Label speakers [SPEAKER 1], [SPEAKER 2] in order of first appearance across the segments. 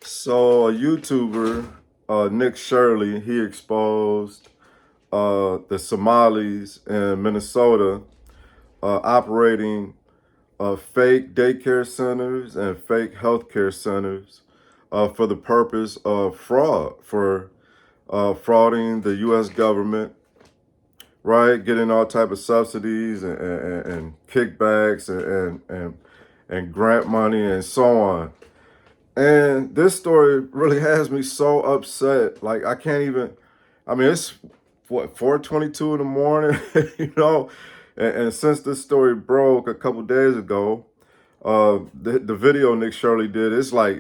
[SPEAKER 1] So a YouTuber, Nick Shirley, he exposed the Somalis in Minnesota operating fake daycare centers and fake healthcare centers for the purpose of fraud, for frauding the U.S. government, right? Getting all type of subsidies and kickbacks and grant money and so on. And this story really has me so upset. Like I can't even. I mean, it's what 4:22 in the morning, and since this story broke a couple days ago, the video Nick Shirley did, it's mega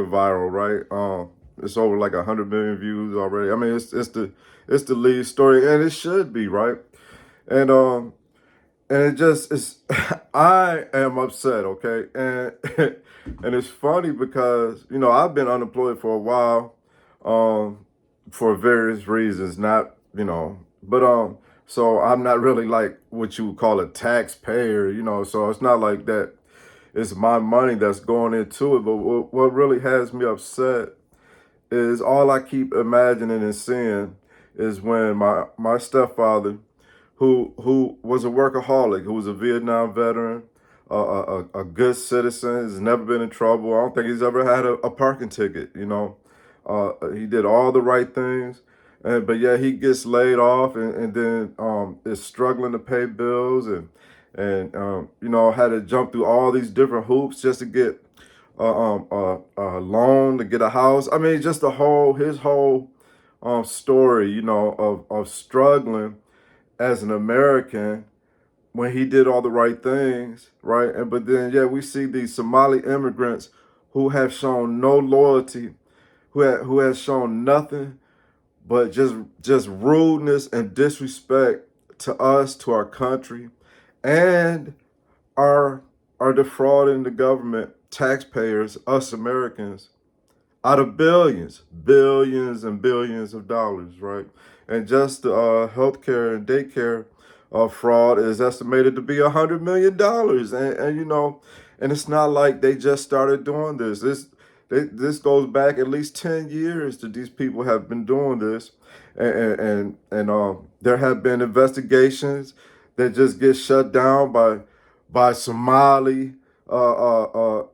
[SPEAKER 1] viral, right? It's over like 100 million views already. I mean, it's the lead story, and it should be right. And it just is. I am upset, okay, and and it's funny because I've been unemployed for a while, um, for various reasons. Not but so I'm not really like what you would call a taxpayer, So it's not like that. It's my money that's going into it. But what really has me upset is all I keep imagining and seeing is when my stepfather, who was a workaholic, who was a Vietnam veteran, a good citizen, has never been in trouble. I don't think he's ever had a parking ticket. He did all the right things, but yeah, he gets laid off and then is struggling to pay bills and had to jump through all these different hoops just to get a loan to get a house. I mean, just his whole story, of struggling as an American when he did all the right things, right? And but then yeah, we see these Somali immigrants who have shown no loyalty, who has shown nothing but just rudeness and disrespect to us, to our country, and are are defrauding the government, taxpayers, us Americans, out of billions and billions of dollars, right? And just the healthcare and daycare fraud is estimated to be $100 million, and it's not like they just started doing this. This goes back at least 10 years that these people have been doing this, and there have been investigations that just get shut down by Somali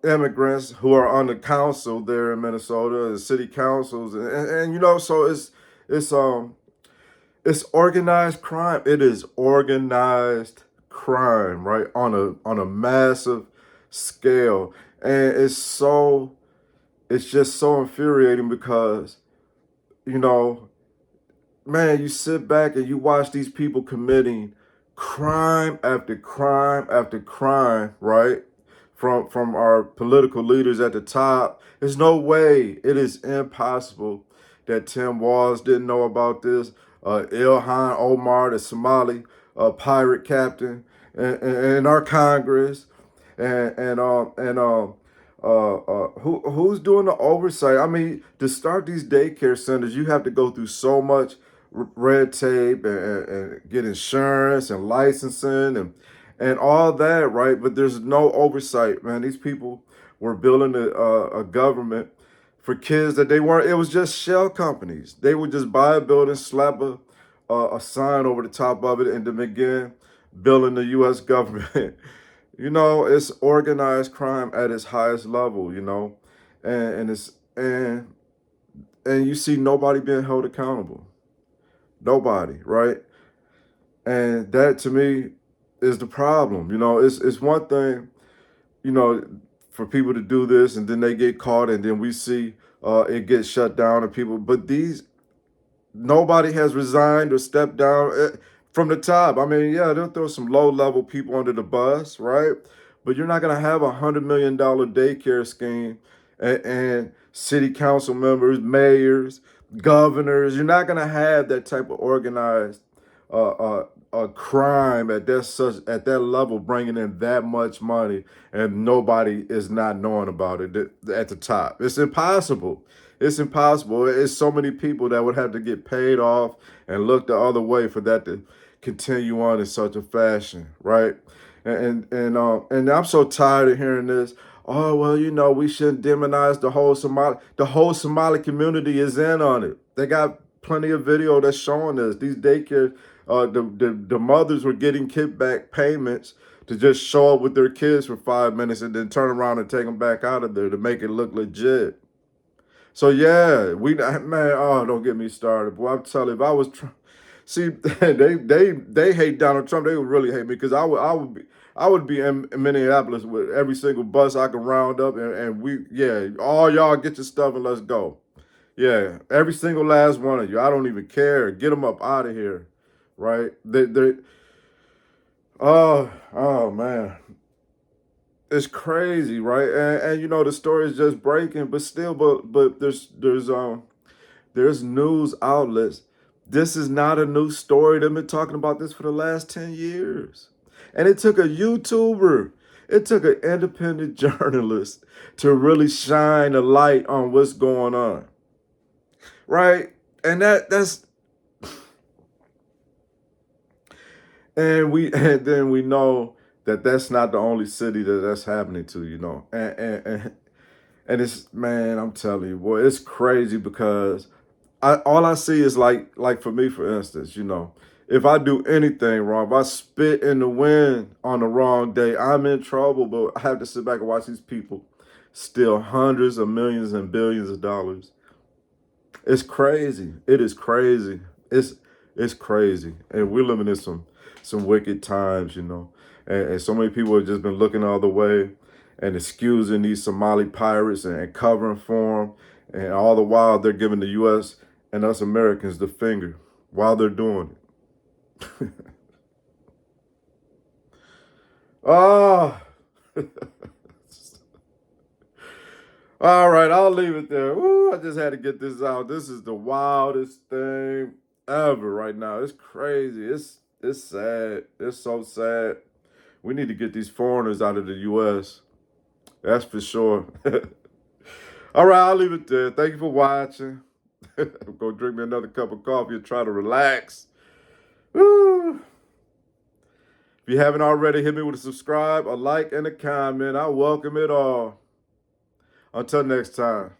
[SPEAKER 1] immigrants who are on the council there in Minnesota, and city councils, and so it's it's organized crime. It is organized crime, right, on a massive scale, and it's just so infuriating because you know man, you sit back and you watch these people committing crime after crime after crime, right? From our political leaders at the top. There's no way, it is impossible that Tim Walz didn't know about this. Ilhan Omar, the Somali pirate captain, and our Congress, and who's doing the oversight? I mean, to start these daycare centers, you have to go through so much red tape and get insurance and licensing and all that, right? But there's no oversight, man. These people were building a government for kids that they weren't. It was just shell companies. They would just buy a building, slap a sign over the top of it, and then begin building the U.S. government. It's organized crime at its highest level. And it's and you see nobody being held accountable. Nobody, right? And that to me is the problem. It's one thing, you know, for people to do this and then they get caught and then we see it gets shut down and people, but these nobody has resigned or stepped down from the top. I mean, yeah, they'll throw some low level people under the bus, right? But you're not gonna have $100 million daycare scheme and city council members, mayors, governors. You're not gonna have that type of organized crime at that level, bringing in that much money, and nobody is not knowing about it at the top. It's impossible. It's impossible. It's so many people that would have to get paid off and look the other way for that to continue on in such a fashion, right? And I'm so tired of hearing this. oh, well, you know, we shouldn't demonize the whole Somali. The whole Somali community is in on it. They got plenty of video that's showing this. These daycare, the mothers were getting kickback payments to just show up with their kids for 5 minutes and then turn around and take them back out of there to make it look legit. So yeah, man, oh, don't get me started. Boy, I'm telling you, if I was see, they hate Donald Trump. They would really hate me because I would be in Minneapolis with every single bus I could round up, and all y'all get your stuff and let's go. Yeah, every single last one of you. I don't even care. Get them up out of here, right? Oh man, it's crazy, right? And you know the story is just breaking, but still, but there's news outlets. This is not a new story. They've been talking about this for the last 10 years. And it took a YouTuber, it took an independent journalist to really shine a light on what's going on. Right? And that's and then we know that that's not the only city that's happening to, you know. And it's, man, I'm telling you, boy, it's crazy because all I see is like for me, for instance, you know, if I do anything wrong, if I spit in the wind on the wrong day, I'm in trouble. But I have to sit back and watch these people steal hundreds of millions and billions of dollars. It's crazy. It is crazy. It's crazy. And we're living in some wicked times, you know. And so many people have just been looking the other way and excusing these Somali pirates and covering for them. And all the while they're giving the U.S. and us Americans the finger while they're doing it. Oh. All right, I'll leave it there. Ooh, I just had to get this out. This is the wildest thing ever right now. It's crazy. It's sad. It's so sad. We need to get these foreigners out of the U.S. That's for sure. All right, I'll leave it there. Thank you for watching. Go drink me another cup of coffee and try to relax. Woo. If you haven't already, hit me with a subscribe, a like, and a comment. I welcome it all. Until next time.